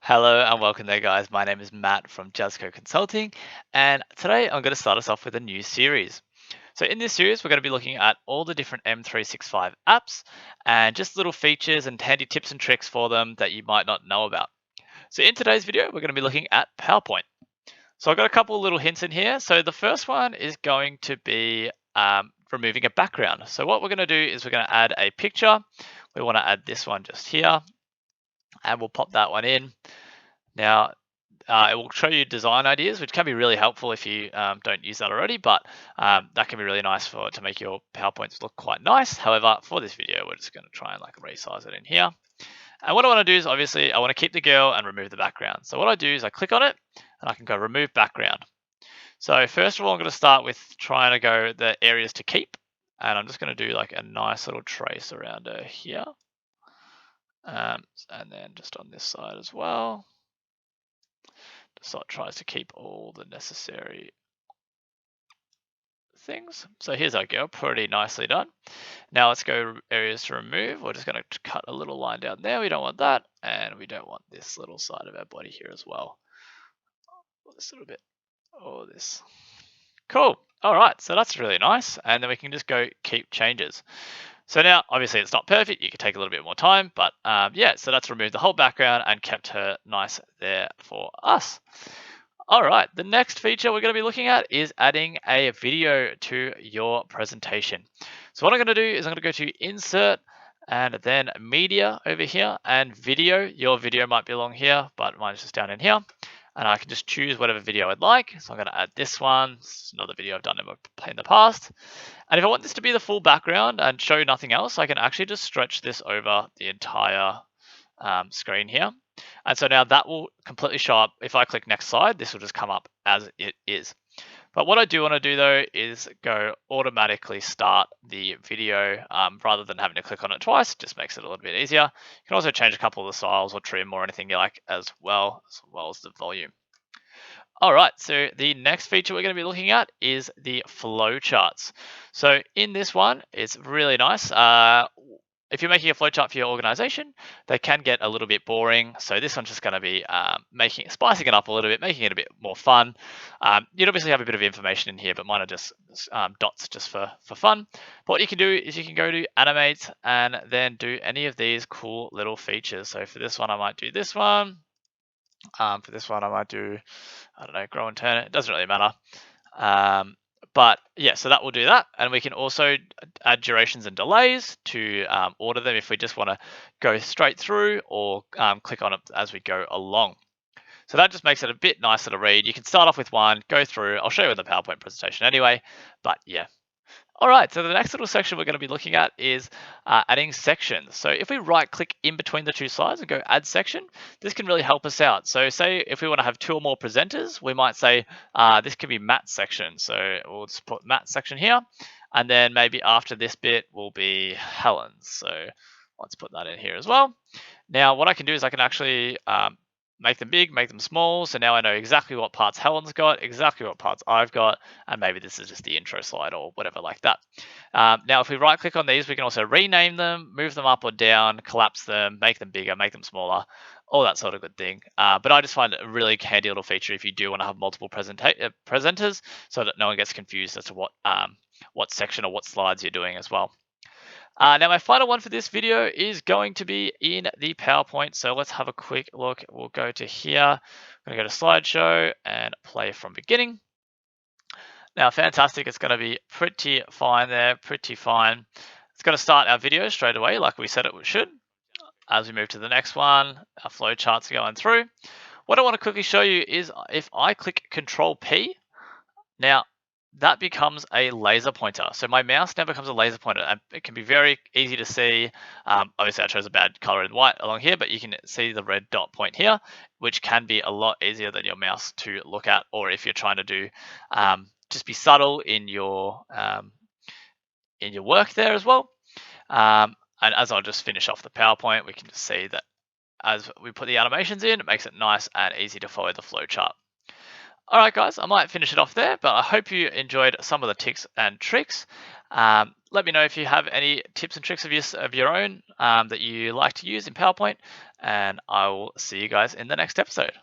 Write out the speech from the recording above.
Hello and welcome there, guys. My name is Matt from Jasco Consulting, and today I'm going to start us off with a new series. So, in this series, we're going to be looking at all the different M365 apps and just little features and handy tips and tricks for them that you might not know about. So, in today's video, we're going to be looking at PowerPoint. So, I've got a couple of little hints in here. So, the first one is going to be removing a background. So, what we're going to do is we're going to add a picture. We want to add this one just here, and we'll pop that one in. Now, it will show you design ideas, which can be really helpful if you don't use that already, but that can be really nice to make your PowerPoints look quite nice. However, for this video, we're just going to try and like resize it in here. And what I want to do is obviously I want to keep the girl and remove the background. So what I do is I click on it and I can go remove background. So first of all, I'm going to start with trying to go the areas to keep. And I'm just going to do like a nice little trace around here. And then just on this side as well. So it tries to keep all the necessary things. So here's our girl, pretty nicely done. Now let's go areas to remove. We're just going to cut a little line down there. We don't want that. And we don't want this little side of our body here as well. This little bit. Oh, this. Cool. All right. So that's really nice. And then we can just go keep changes. So now, obviously, it's not perfect. You could take a little bit more time. But yeah, so that's removed the whole background and kept her nice there for us. All right, the next feature we're going to be looking at is adding a video to your presentation. So what I'm going to do is I'm going to go to Insert and then Media over here and Video. Your video might be along here, but mine's just down in here. And I can just choose whatever video I'd like. So I'm going to add this one. It's another video I've done in the past. And if I want this to be the full background and show nothing else, I can actually just stretch this over the entire screen here. And so now that will completely show up. If I click next slide, this will just come up as it is. But what I do want to do though is go automatically start the video rather than having to click on it twice. Just makes it a little bit easier. You can also change a couple of the styles or trim or anything you like as well as the volume. All right, so the next feature we're going to be looking at is the flow charts. So in this one, it's really nice. If you're making a flowchart for your organization, they can get a little bit boring. So this one's just going to be spicing it up a little bit, making it a bit more fun. You'd obviously have a bit of information in here, but mine are just dots just for fun. But what you can do is you can go to animate and then do any of these cool little features. So for this one, I might do this one. For this one, I might do, I don't know, grow and turn it. It doesn't really matter. But yeah, so that will do that. And we can also add durations and delays to order them if we just want to go straight through or click on it as we go along. So that just makes it a bit nicer to read. You can start off with one, go through. I'll show you in the PowerPoint presentation anyway. But yeah. All right, so the next little section we're going to be looking at is adding sections. So if we right click in between the two slides and go add section, this can really help us out. So say if we want to have two or more presenters, we might say this could be Matt's section. So we'll just put Matt's section here. And then maybe after this bit will be Helen's. So let's put that in here as well. Now what I can do is I can actually make them big, make them small. So now I know exactly what parts Helen's got, exactly what parts I've got, and maybe this is just the intro slide or whatever like that. Now, if we right click on these, we can also rename them, move them up or down, collapse them, make them bigger, make them smaller, all that sort of good thing. But I just find it a really handy little feature if you do want to have multiple presenters so that no one gets confused as to what section or what slides you're doing as well. Now, my final one for this video is going to be in the PowerPoint. So let's have a quick look. We'll go to here. I'm going to go to slideshow and play from beginning. Now, fantastic. It's going to be pretty fine there, pretty fine. It's going to start our video straight away like we said it should. As we move to the next one, our flow charts are going through. What I want to quickly show you is if I click Control P, now that becomes a laser pointer. So my mouse now becomes a laser pointer, and it can be very easy to see. Obviously I chose a bad color in white along here, but you can see the red dot point here, which can be a lot easier than your mouse to look at, or if you're trying to do just be subtle in your work there as well. And as I'll just finish off the PowerPoint, we can just see that as we put the animations in, it makes it nice and easy to follow the flow chart. All right, guys, I might finish it off there, but I hope you enjoyed some of the tips and tricks. Let me know if you have any tips and tricks of your own that you like to use in PowerPoint, and I will see you guys in the next episode.